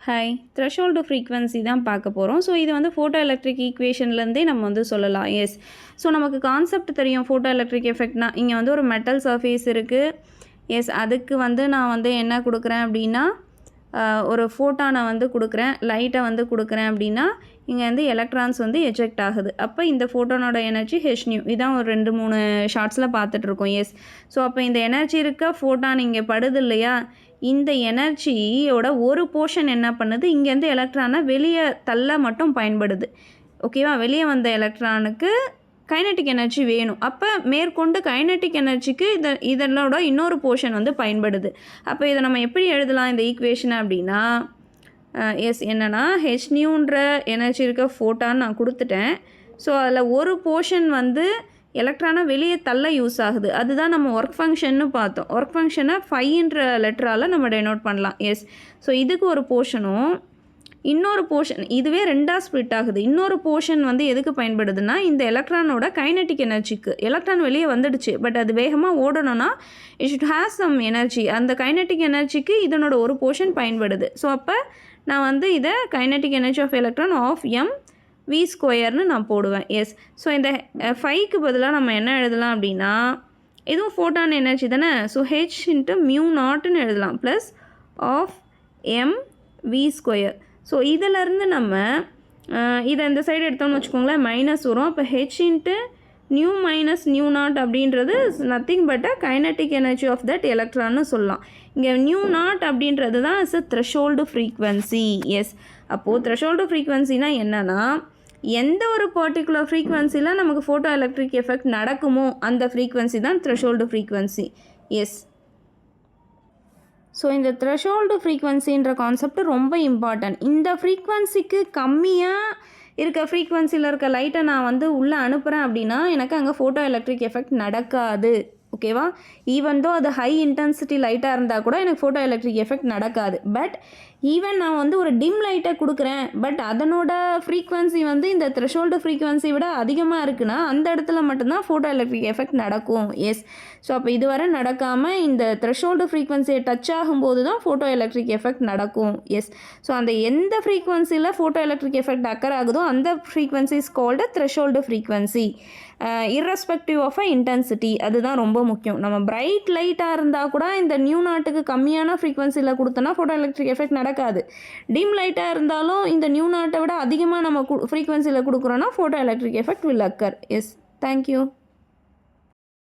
Hi, threshold frequency தான் பார்க்க போகிறோம். ஸோ இது வந்து ஃபோட்டோ எலக்ட்ரிக் ஈக்குவேஷன்லேருந்தே நம்ம வந்து சொல்லலாம். எஸ், ஸோ நமக்கு கான்செப்ட் தெரியும். ஃபோட்டோ எலக்ட்ரிக் எஃபெக்ட்னா இங்கே வந்து ஒரு மெட்டல் சர்ஃபேஸ் இருக்குது. எஸ், அதுக்கு வந்து நான் வந்து என்ன கொடுக்குறேன் அப்படின்னா, ஒரு ஃபோட்டானை வந்து கொடுக்குறேன், லைட்டை வந்து கொடுக்குறேன் அப்படின்னா இங்கே வந்து எலக்ட்ரான்ஸ் வந்து எஜெக்ட் ஆகுது. அப்போ இந்த ஃபோட்டானோட எனர்ஜி ஹெச்நியூ. இதான் ஒரு 2-3 ஷார்ட்ஸில் பார்த்துட்ருக்கோம். எஸ், ஸோ அப்போ இந்த எனர்ஜி இருக்க ஃபோட்டான் இங்கே படுது இல்லையா, இந்த எனர்ஜியோட ஒரு போர்ஷன் என்ன பண்ணுது, இங்கேருந்து எலக்ட்ரானை வெளியே தள்ள மட்டும் பயன்படுது. ஓகேவா, வெளியே வந்த எலக்ட்ரானுக்கு கைனட்டிக் எனர்ஜி வேணும். அப்போ மேற்கொண்டு கைனட்டிக் எனர்ஜிக்கு இதனோட இன்னொரு போர்ஷன் வந்து பயன்படுது. அப்போ இதை நம்ம எப்படி எழுதலாம் இந்த ஈக்குவேஷனை அப்படின்னா, எஸ் என்னென்னா ஹெச்நியூன்ற எனர்ஜி இருக்க ஃபோட்டான் நான் கொடுத்துட்டேன். ஸோ அதில் ஒரு போர்ஷன் வந்து எலக்ட்ரானை வெளியே தள்ள யூஸ் ஆகுது. அதுதான் நம்ம ஒர்க் ஃபங்க்ஷன்னு பார்த்தோம். ஒர்க் ஃபங்க்ஷனை ஃபைன்ற லெட்டரால் நம்ம டெனோட் பண்ணலாம். எஸ், ஸோ இதுக்கு ஒரு போர்ஷனும் இன்னொரு போர்ஷன், இதுவே ரெண்டாக ஸ்ப்ளிட் ஆகுது. இன்னொரு போர்ஷன் வந்து எதுக்கு பயன்படுதுன்னா, இந்த எலக்ட்ரானோட கைனட்டிக் எனர்ஜிக்கு. எலக்ட்ரான் வெளியே வந்துடுச்சு, பட் அது வேகமாக ஓடணும்னா it should has some energy. அந்த கைனட்டிக் எனர்ஜிக்கு இதனோட ஒரு போர்ஷன் பயன்படுது. ஸோ அப்போ நான் வந்து இதை kinetic energy of electron of M v ஸ்கொயர்னு நான் போடுவேன். எஸ், ஸோ இந்த ஃபைக்கு பதிலாக நம்ம என்ன எழுதலாம் அப்படின்னா, இதுவும் ஃபோட்டான் எனர்ஜி தானே. ஸோ ஹெச் இன்ட்டு மியூ நாட்னு எழுதலாம், plus half M V square. So இதிலேருந்து நம்ம இதை இந்த சைடு எடுத்தோம்னு வச்சுக்கோங்களேன், மைனஸ் வரும். அப்போ h into nu minus nu naught அப்படின்றது nothing but a kinetic energy of that எலக்ட்ரான்னு சொல்லலாம். இங்கே நியூ நாட் அப்படின்றது தான் is a threshold frequency. Yes, அப்போது த்ரெஷோல்டு ஃப்ரீக்வன்சினா என்னென்னா, எந்த ஒரு பர்டிகுலர் ஃப்ரீக்வன்சியில் நமக்கு ஃபோட்டோ எலக்ட்ரிக் எஃபெக்ட் நடக்குமோ அந்த ஃப்ரீக்வன்சி தான் த்ரெஷோல்டு ஃப்ரீக்வன்சி. எஸ், ஸோ இந்த த்ரெஷோல்டு ஃப்ரீக்வன்சின்ற கான்செப்ட் ரொம்ப இம்பார்ட்டன்ட். இந்த ஃப்ரீக்வன்சிக்கு கம்மியாக இருக்க ஃப்ரீக்வன்சியில் இருக்க லைட்டை நான் வந்து உள்ளே அனுப்புகிறேன் அப்படின்னா எனக்கு அங்கே ஃபோட்டோ எலக்ட்ரிக் எஃபெக்ட் நடக்காது. ஓகேவா, ஈவன் தோ அது ஹை இன்டென்சிட்டி லைட்டாக இருந்தால் கூட எனக்கு ஃபோட்டோ எலக்ட்ரிக் எஃபெக்ட் நடக்காது. பட் ஈவன் நான் வந்து ஒரு டிம் லைட்டை கொடுக்குறேன், பட் அதனோட ஃப்ரீக்வன்சி வந்து இந்த த்ரெஷோல்டு ஃப்ரீக்வன்சி விட அதிகமாக இருக்குன்னா அந்த இடத்துல மட்டும்தான் ஃபோட்டோ எலக்ட்ரிக் எஃபெக்ட் நடக்கும். எஸ், ஸோ அப்போ இதுவரை நடக்காமல் இந்த த்ரெஷோல்டு ஃப்ரீக்வன்சியை டச் ஆகும்போது தான் ஃபோட்டோ எலக்ட்ரிக் எஃபெக்ட் நடக்கும். எஸ், ஸோ அந்த எந்த ஃப்ரீக்வன்சியில் ஃபோட்டோ எலக்ட்ரிக் எஃபெக்ட் அக்கர் ஆகுதோ அந்த frequency is called threshold frequency, irrespective of a intensity. அதுதான் ரொம்ப முக்கியம். நம்ம பிரைட் லைட்டாக இருந்தால் கூட இந்த நியூ நாட்டுக்கு கம்மியான ஃப்ரீக்வன்சியில் கொடுத்தோன்னா ஃபோட்டோ எலக்ட்ரிக் எஃபெக்ட் நடக்காது. டிம் லைட்டாக இருந்தாலும் இந்த நியூ நாட்டை விட அதிகமாக நம்ம ஃப்ரீக்வன்சியில் கொடுக்குறோன்னா photo electric effect will occur. Yes, thank you.